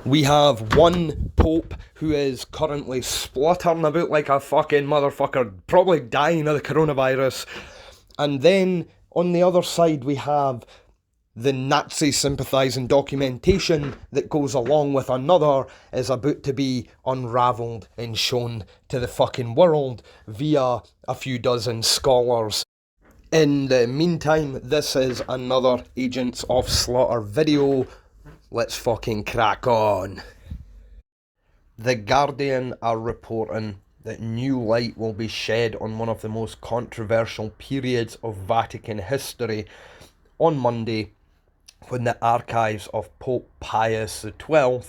We have one pope who is currently spluttering about like a fucking motherfucker, probably dying of the coronavirus. And then on the other side, we have the Nazi sympathising documentation that goes along with another is about to be unravelled and shown to the fucking world via a few dozen scholars. In the meantime, this is another Agents of Slaughter video. Let's fucking crack on. The Guardian are reporting that new light will be shed on one of the most controversial periods of Vatican history on Monday, when the archives of Pope Pius XII,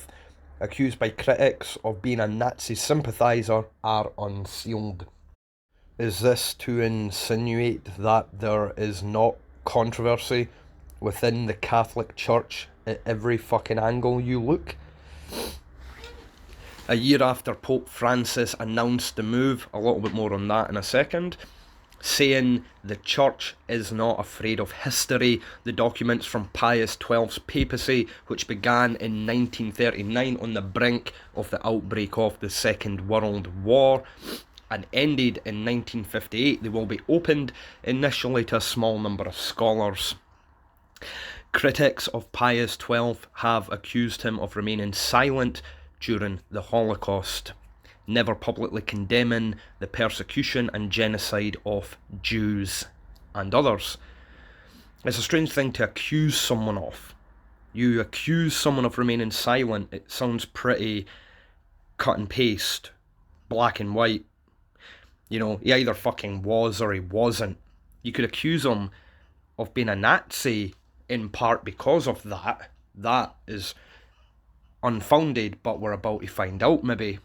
accused by critics of being a Nazi sympathiser, are unsealed. Is this to insinuate that there is not controversy within the Catholic Church at every fucking angle you look? A year after Pope Francis announced the move, a little bit more on that in a second, saying the Church is not afraid of history, the documents from Pius XII's papacy, which began in 1939 on the brink of the outbreak of the Second World War, and ended in 1958, they will be opened initially to a small number of scholars. Critics of Pius XII have accused him of remaining silent during the Holocaust, never publicly condemning the persecution and genocide of Jews and others. It's a strange thing to accuse someone of. You accuse someone of remaining silent, it sounds pretty cut and paste, black and white. You know, he either fucking was or he wasn't. You could accuse him of being a Nazi in part because of that. That is unfounded, but we're about to find out maybe.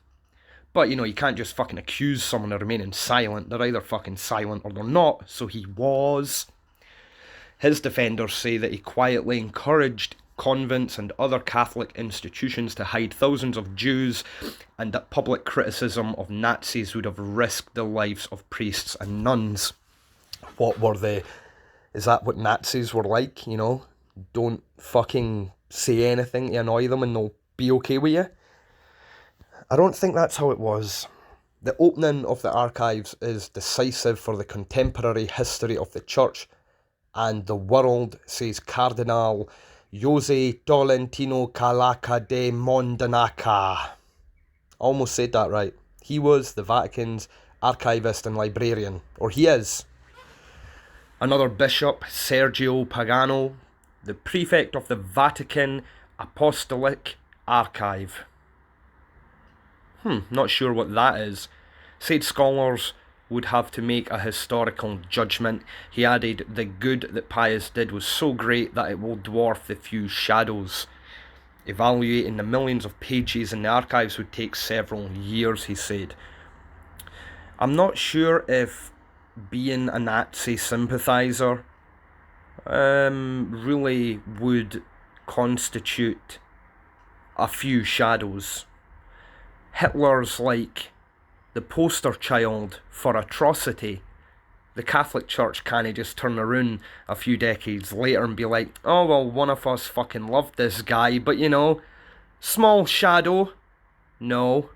But, you know, you can't just fucking accuse someone of remaining silent. They're either fucking silent or they're not, so he was. His defenders say that he quietly encouraged convents and other Catholic institutions to hide thousands of Jews, and that public criticism of Nazis would have risked the lives of priests and nuns. What were they? Is that what Nazis were like, you know? Don't fucking say anything to annoy them and they'll be okay with you? I don't think that's how it was. The opening of the archives is decisive for the contemporary history of the Church and the world, says Cardinal Jose Tolentino Calaca de Mondanaca. Almost said that right. He was the Vatican's archivist and librarian, or he is. Another bishop, Sergio Pagano, the prefect of the Vatican Apostolic Archive. Not sure what that is. Said scholars would have to make a historical judgment. He added, the good that Pius did was so great that it will dwarf the few shadows. Evaluating the millions of pages in the archives would take several years, he said. I'm not sure if being a Nazi sympathiser really would constitute a few shadows. Hitler's like the poster child for atrocity. The Catholic Church can't just turn around a few decades later and be like, oh well, one of us fucking loved this guy, but you know, small shadow. No.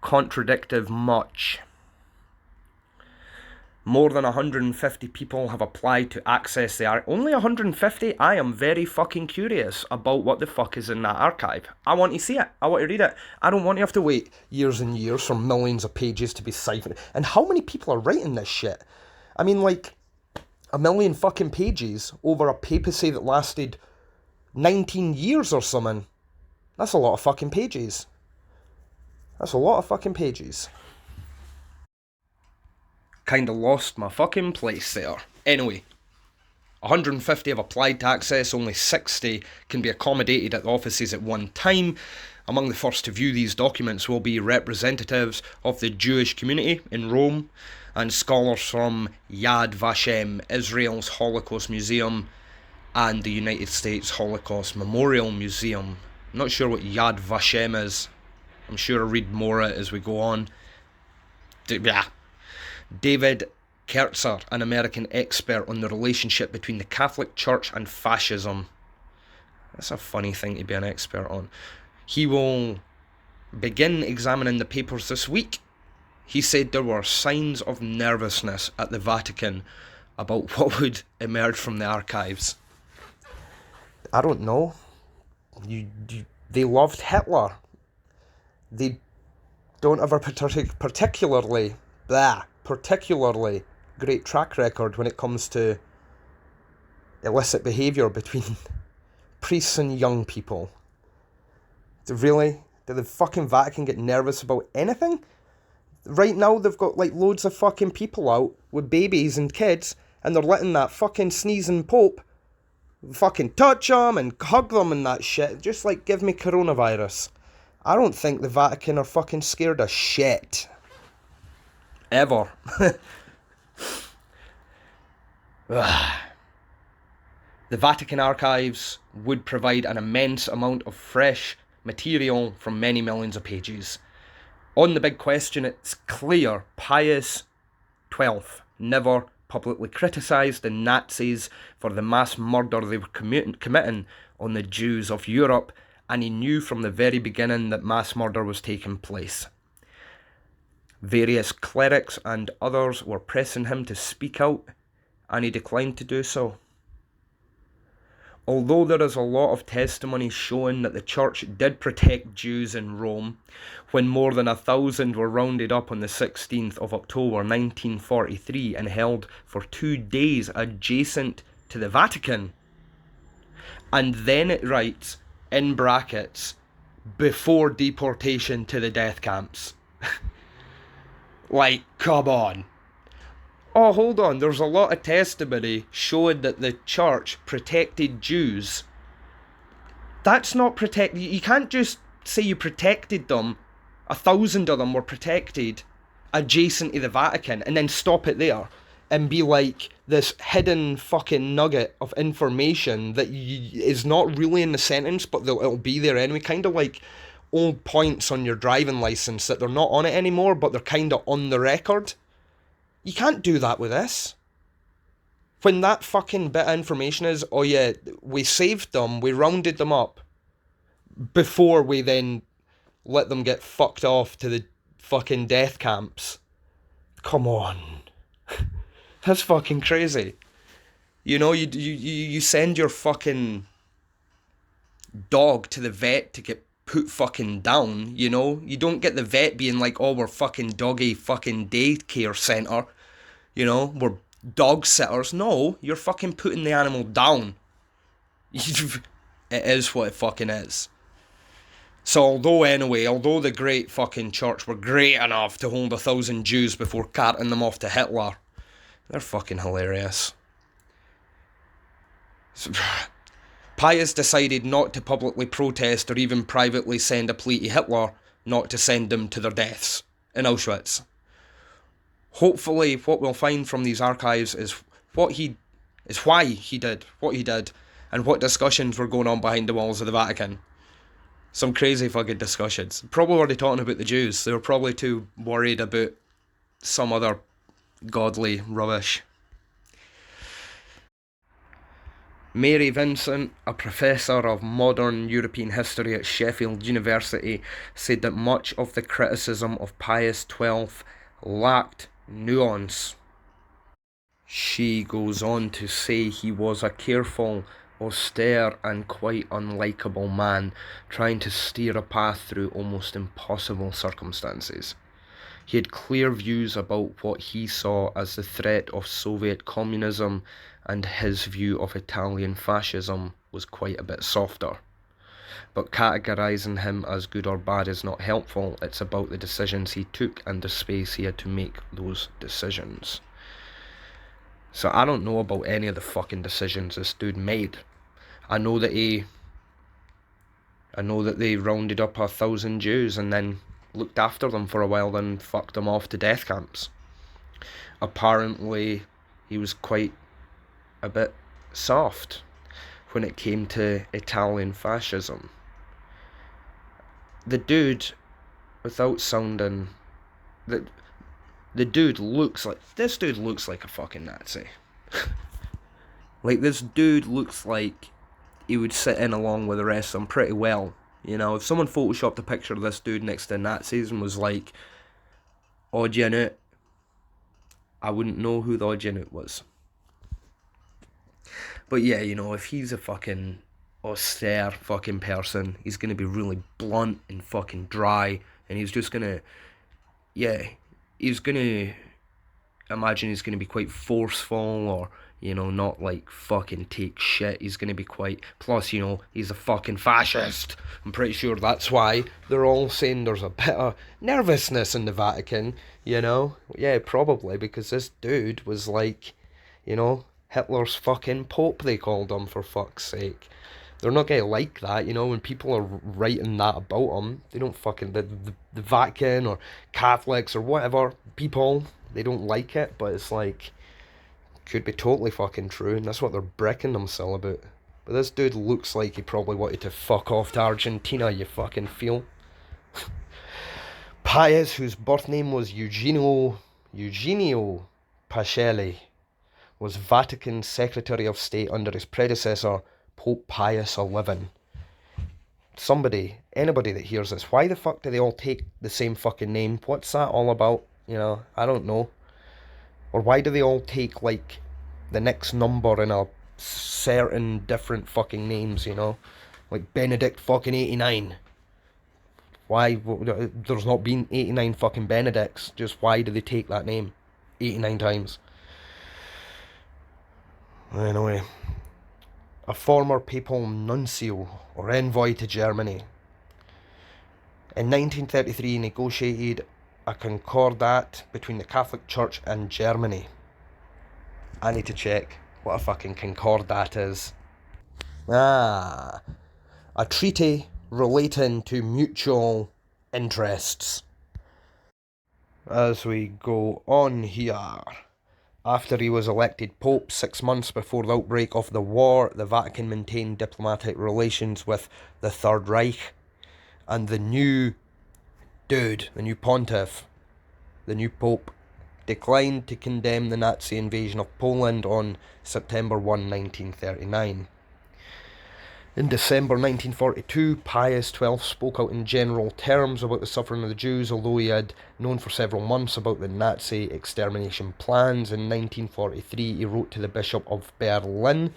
Contradictive much. More than 150 people have applied to access the archive. Only 150? I am very fucking curious about what the fuck is in that archive. I want to see it. I want to read it. I don't want to have to wait years and years for millions of pages to be siphoned. And how many people are writing this shit? I mean, like, a million fucking pages over a papacy that lasted 19 years or something. That's a lot of fucking pages. Kinda lost my fucking place there. Anyway, 150 have applied to access, only 60 can be accommodated at the offices at one time. Among the first to view these documents will be representatives of the Jewish community in Rome and scholars from Yad Vashem, Israel's Holocaust Museum, and the United States Holocaust Memorial Museum. I'm not sure what Yad Vashem is. I'm sure I'll read more as we go on. David Kertzer, an American expert on the relationship between the Catholic Church and fascism. That's a funny thing to be an expert on. He will begin examining the papers this week. He said there were signs of nervousness at the Vatican about what would emerge from the archives. I don't know. They loved Hitler. They don't have a particularly great track record when it comes to illicit behaviour between priests and young people. Really? Did the fucking Vatican get nervous about anything? Right now they've got like loads of fucking people out with babies and kids, and they're letting that fucking sneezing Pope fucking touch them and hug them and that shit. Just like, give me coronavirus. I don't think the Vatican are fucking scared of shit. Ever. The Vatican archives would provide an immense amount of fresh material from many millions of pages. On the big question, it's clear Pius XII never publicly criticised the Nazis for the mass murder they were committing on the Jews of Europe, and he knew from the very beginning that mass murder was taking place. Various clerics and others were pressing him to speak out, and he declined to do so. Although there is a lot of testimony showing that the church did protect Jews in Rome, when more than 1,000 were rounded up on the 16th of October 1943 and held for 2 days adjacent to the Vatican. And then it writes, in brackets, before deportation to the death camps. Like, come on. Oh, hold on, there's a lot of testimony showing that the church protected Jews. That's not protect. You can't just say you protected them. 1,000 of them were protected adjacent to the Vatican and then stop it there and be like this hidden fucking nugget of information that is not really in the sentence, but it'll be there anyway. Kind of like old points on your driving licence that they're not on it anymore, but they're kind of on the record. You can't do that with this. When that fucking bit of information is, oh yeah, we saved them, we rounded them up, before we then let them get fucked off to the fucking death camps. Come on. That's fucking crazy. You know, you send your fucking dog to the vet to get put fucking down, you know? You don't get the vet being like, oh, we're fucking doggy fucking daycare centre, you know? We're dog sitters. No, you're fucking putting the animal down. It is what it fucking is. So although the great fucking church were great enough to hold 1,000 Jews before carting them off to Hitler, they're fucking hilarious. Pius decided not to publicly protest or even privately send a plea to Hitler not to send them to their deaths in Auschwitz. Hopefully what we'll find from these archives is why he did what he did and what discussions were going on behind the walls of the Vatican. Some crazy fucking discussions. Probably already talking about the Jews. They were probably too worried about some other godly rubbish. Mary Vincent, a professor of modern European history at Sheffield University, said that much of the criticism of Pius XII lacked nuance. She goes on to say he was a careful, austere and quite unlikable man, trying to steer a path through almost impossible circumstances. He had clear views about what he saw as the threat of Soviet communism, and his view of Italian fascism was quite a bit softer. But categorising him as good or bad is not helpful. It's about the decisions he took and the space he had to make those decisions. So I don't know about any of the fucking decisions this dude made. I know that they rounded up 1,000 Jews and then looked after them for a while, then fucked them off to death camps. Apparently he was quite a bit soft when it came to Italian fascism. The dude, without sounding, this dude looks like a fucking Nazi. Like, this dude looks like he would sit in along with the rest of them pretty well. You know, if someone photoshopped a picture of this dude next to Nazis and was like, odd unit, I wouldn't know who the odd unit was. But yeah, you know, if he's a fucking austere fucking person, he's gonna be really blunt and fucking dry, and he's just gonna, yeah, he's gonna imagine he's gonna be quite forceful, or, you know, not like fucking take shit. He's gonna be quite, plus, you know, he's a fucking fascist. I'm pretty sure that's why they're all saying there's a bit of nervousness in the Vatican, you know? Yeah, probably, because this dude was like, you know, Hitler's fucking Pope, they called him, for fuck's sake. They're not gonna like that, you know, when people are writing that about him. They don't fucking, the Vatican or Catholics or whatever, people, they don't like it, but it's like, could be totally fucking true, and that's what they're bricking themselves about. But this dude looks like he probably wanted to fuck off to Argentina, you fucking feel. Pius, whose birth name was Eugenio Pacelli, was Vatican Secretary of State under his predecessor, Pope Pius XI. Anybody that hears this, why the fuck do they all take the same fucking name? What's that all about? You know, I don't know. Or why do they all take, like, the next number in a certain different fucking names, you know? Like Benedict fucking 89. Why? There's not been 89 fucking Benedicts. Just why do they take that name 89 times? Anyway, a former papal nuncio or envoy to Germany. In 1933, negotiated a concordat between the Catholic Church and Germany. I need to check what a fucking concordat is. A treaty relating to mutual interests. As we go on here, after he was elected Pope 6 months before the outbreak of the war, the Vatican maintained diplomatic relations with the Third Reich, and the new pontiff, the new Pope, declined to condemn the Nazi invasion of Poland on September 1, 1939. In December 1942, Pius XII spoke out in general terms about the suffering of the Jews, although he had known for several months about the Nazi extermination plans. In 1943, he wrote to the Bishop of Berlin,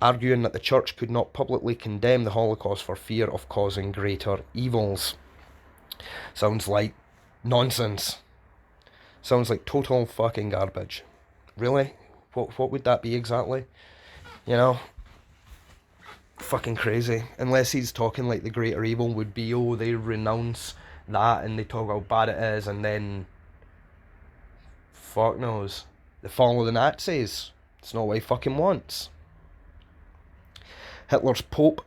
arguing that the Church could not publicly condemn the Holocaust for fear of causing greater evils. Sounds like nonsense. Sounds like total fucking garbage. Really? What would that be exactly? You know? Fucking crazy. Unless he's talking like the greater evil would be, oh, they renounce that and they talk how bad it is, and then fuck knows, they follow the Nazis. It's not what he fucking wants. Hitler's Pope,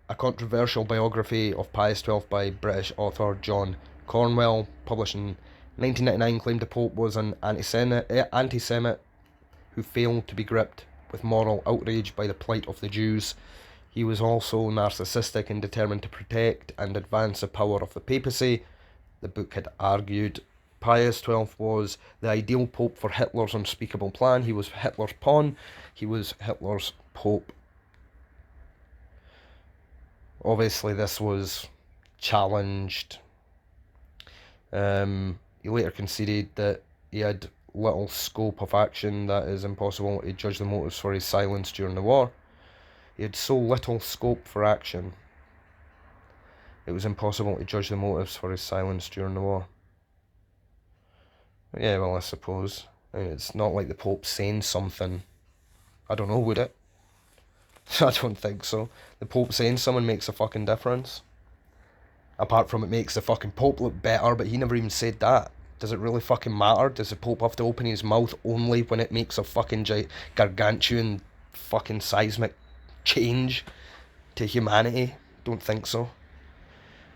a controversial biography of Pius XII by British author John Cornwell, published in 1999, claimed the Pope was an anti-Semite who failed to be gripped with moral outrage by the plight of the Jews. He was also narcissistic and determined to protect and advance the power of the papacy, the book had argued. Pius XII was the ideal pope for Hitler's unspeakable plan. He was Hitler's pawn. He was Hitler's pope. Obviously, this was challenged. He later conceded that he had little scope of action, that it is impossible to judge the motives for his silence during the war. He had so little scope for action, it was impossible to judge the motives for his silence during the war. Yeah, well, I suppose. I mean, it's not like the Pope saying something. I don't know, would it? I don't think so. The Pope saying something makes a fucking difference. Apart from it makes the fucking Pope look better, but he never even said that. Does it really fucking matter? Does the Pope have to open his mouth only when it makes a fucking gargantuan fucking seismic change to humanity? Don't think so.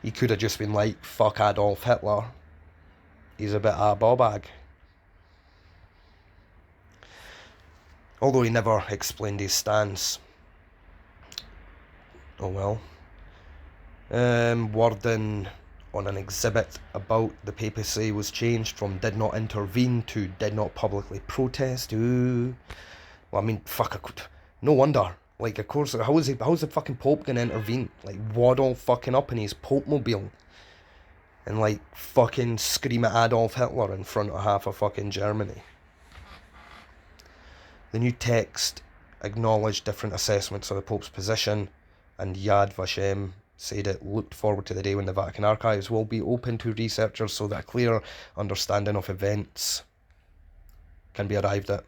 He could have just been like, fuck Adolf Hitler. He's a bit of a ball bag. Although he never explained his stance. Oh well. Wording on an exhibit about the papacy was changed from did not intervene to did not publicly protest. Ooh. Well, I mean, fuck, no wonder. Like, of course, how's the fucking Pope gonna intervene? Like, waddle fucking up in his Pope mobile and, like, fucking scream at Adolf Hitler in front of half of fucking Germany. The new text acknowledged different assessments of the Pope's position, and Yad Vashem said it looked forward to the day when the Vatican archives will be open to researchers so that a clear understanding of events can be arrived at.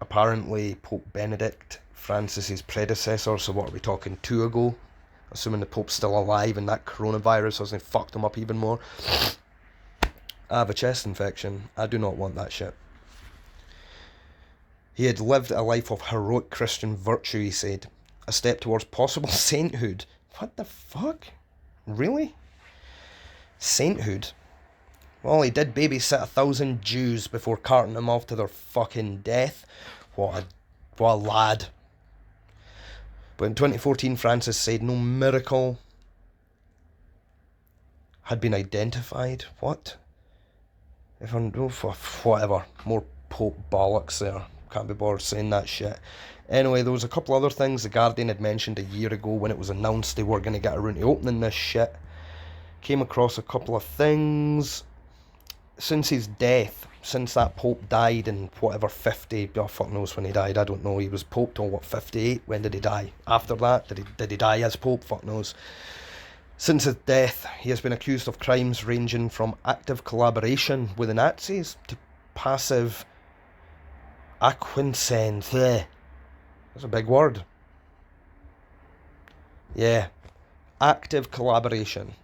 Apparently, Pope Benedict, Francis's predecessor, so what are we talking, 2 ago? Assuming the Pope's still alive and that coronavirus hasn't fucked him up even more. I have a chest infection. I do not want that shit. He had lived a life of heroic Christian virtue, he said. A step towards possible sainthood. What the fuck? Really? Sainthood? Well, he did babysit 1,000 Jews before carting them off to their fucking death. What a lad. But in 2014, Francis said no miracle had been identified. What? Whatever. More Pope bollocks there. Can't be bothered saying that shit. Anyway, there was a couple other things the Guardian had mentioned a year ago when it was announced they were going to get around to opening this shit. Came across a couple of things. Since his death, since that Pope died in whatever 50, oh fuck knows when he died, I don't know, he was Pope till what, 58? When did he die? After that? Did he die as Pope? Fuck knows. Since his death, he has been accused of crimes ranging from active collaboration with the Nazis to passive acquiescence. That's a big word. Yeah. Active collaboration.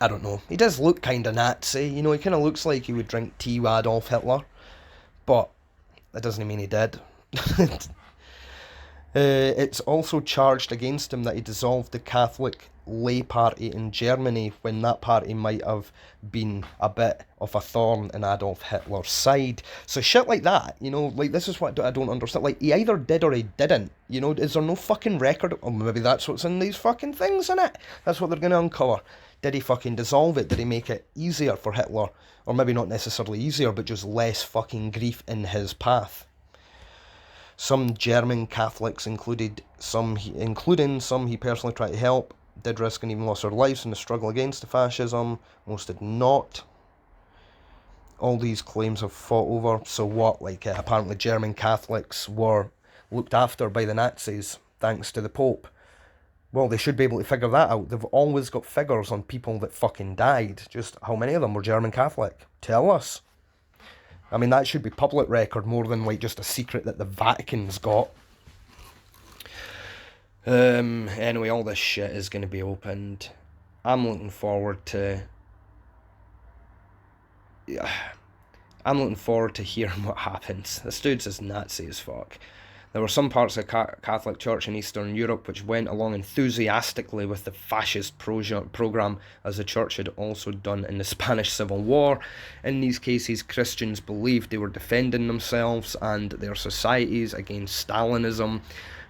I don't know. He does look kind of Nazi. You know, he kind of looks like he would drink tea with Adolf Hitler. But that doesn't mean he did. It's also charged against him that he dissolved the Catholic lay party in Germany when that party might have been a bit of a thorn in Adolf Hitler's side. So shit like that, you know, like this is what I don't understand. Like, he either did or he didn't. You know, is there no fucking record? Or maybe that's what's in these fucking things, innit? That's what they're going to uncover. Did he fucking dissolve it? Did he make it easier for Hitler? Or maybe not necessarily easier, but just less fucking grief in his path. Some German Catholics, including some he personally tried to help, did risk and even lost their lives in the struggle against the fascism. Most did not. All these claims have fought over. So what? Like, apparently German Catholics were looked after by the Nazis thanks to the Pope. Well, they should be able to figure that out. They've always got figures on people that fucking died. Just how many of them were German Catholic? Tell us. I mean, that should be public record more than like just a secret that the Vatican's got. Anyway, all this shit is going to be opened. I'm looking forward to hearing what happens. This dude's as Nazi as fuck. There were some parts of the Catholic Church in Eastern Europe which went along enthusiastically with the fascist program, as the Church had also done in the Spanish Civil War. In these cases, Christians believed they were defending themselves and their societies against Stalinism.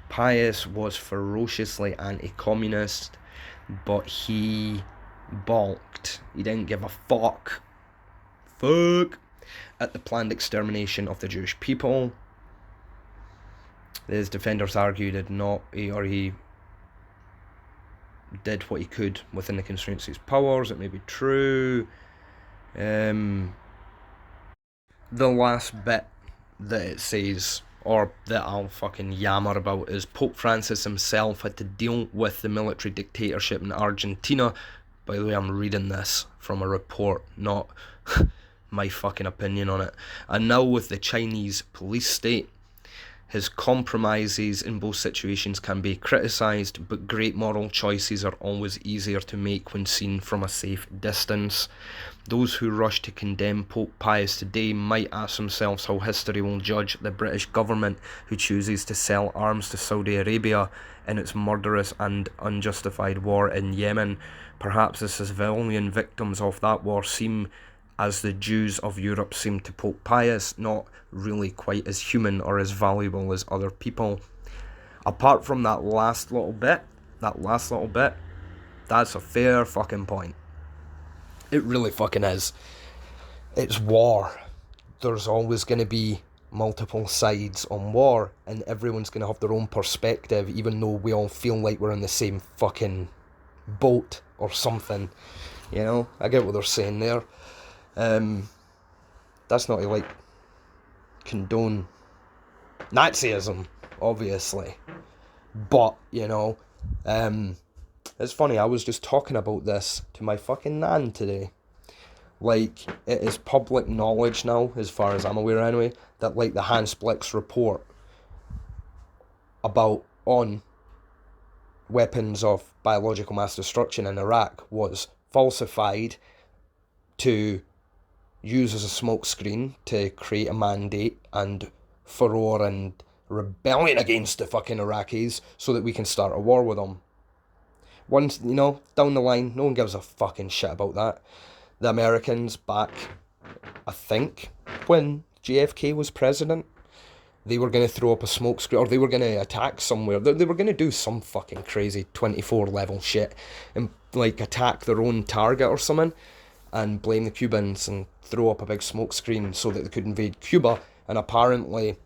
Pius was ferociously anti-communist, but he balked. He didn't give a fuck at the planned extermination of the Jewish people. His defenders argued he did what he could within the constraints of his powers. It may be true. The last bit that it says, or that I'll fucking yammer about, is Pope Francis himself had to deal with the military dictatorship in Argentina. By the way, I'm reading this from a report, not my fucking opinion on it. And now with the Chinese police state. His compromises in both situations can be criticised, but great moral choices are always easier to make when seen from a safe distance. Those who rush to condemn Pope Pius today might ask themselves how history will judge the British government who chooses to sell arms to Saudi Arabia in its murderous and unjustified war in Yemen. Perhaps the civilian victims of that war seem, as the Jews of Europe seem to Pope Pius, not really quite as human or as valuable as other people. Apart from that last little bit, that's a fair fucking point. It really fucking is. It's war. there's always going to be multiple sides on war, and everyone's going to have their own perspective, even though we all feel like we're in the same fucking boat or something. You know, I get what they're saying there. That's not to, like, condone Nazism, obviously. But, you know, it's funny, I was just talking about this to my fucking nan today. Like, it is public knowledge now, as far as I'm aware anyway, that, like, the Hans Blix report on weapons of biological mass destruction in Iraq was falsified to use as a smokescreen to create a mandate and furore and rebellion against the fucking Iraqis so that we can start a war with them. Once, you know, down the line, no one gives a fucking shit about that. The Americans back, I think, when JFK was president, they were going to throw up a smokescreen, or they were going to attack somewhere. They were going to do some fucking crazy 24 level shit and, like, attack their own target or something and blame the Cubans and throw up a big smokescreen so that they could invade Cuba. And apparently,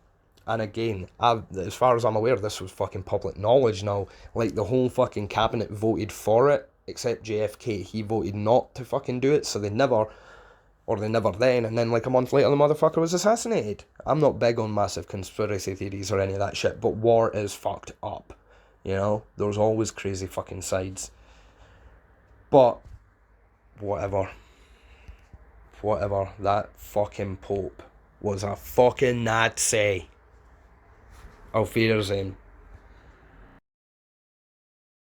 and again, as far as I'm aware, this was fucking public knowledge now, like, the whole fucking cabinet voted for it, except JFK. He voted not to fucking do it, so they never then, and then, like, a month later, the motherfucker was assassinated. I'm not big on massive conspiracy theories or any of that shit, but war is fucked up, you know? There's always crazy fucking sides. But, whatever, that fucking Pope was a fucking Nazi. Auf Wiedersehen.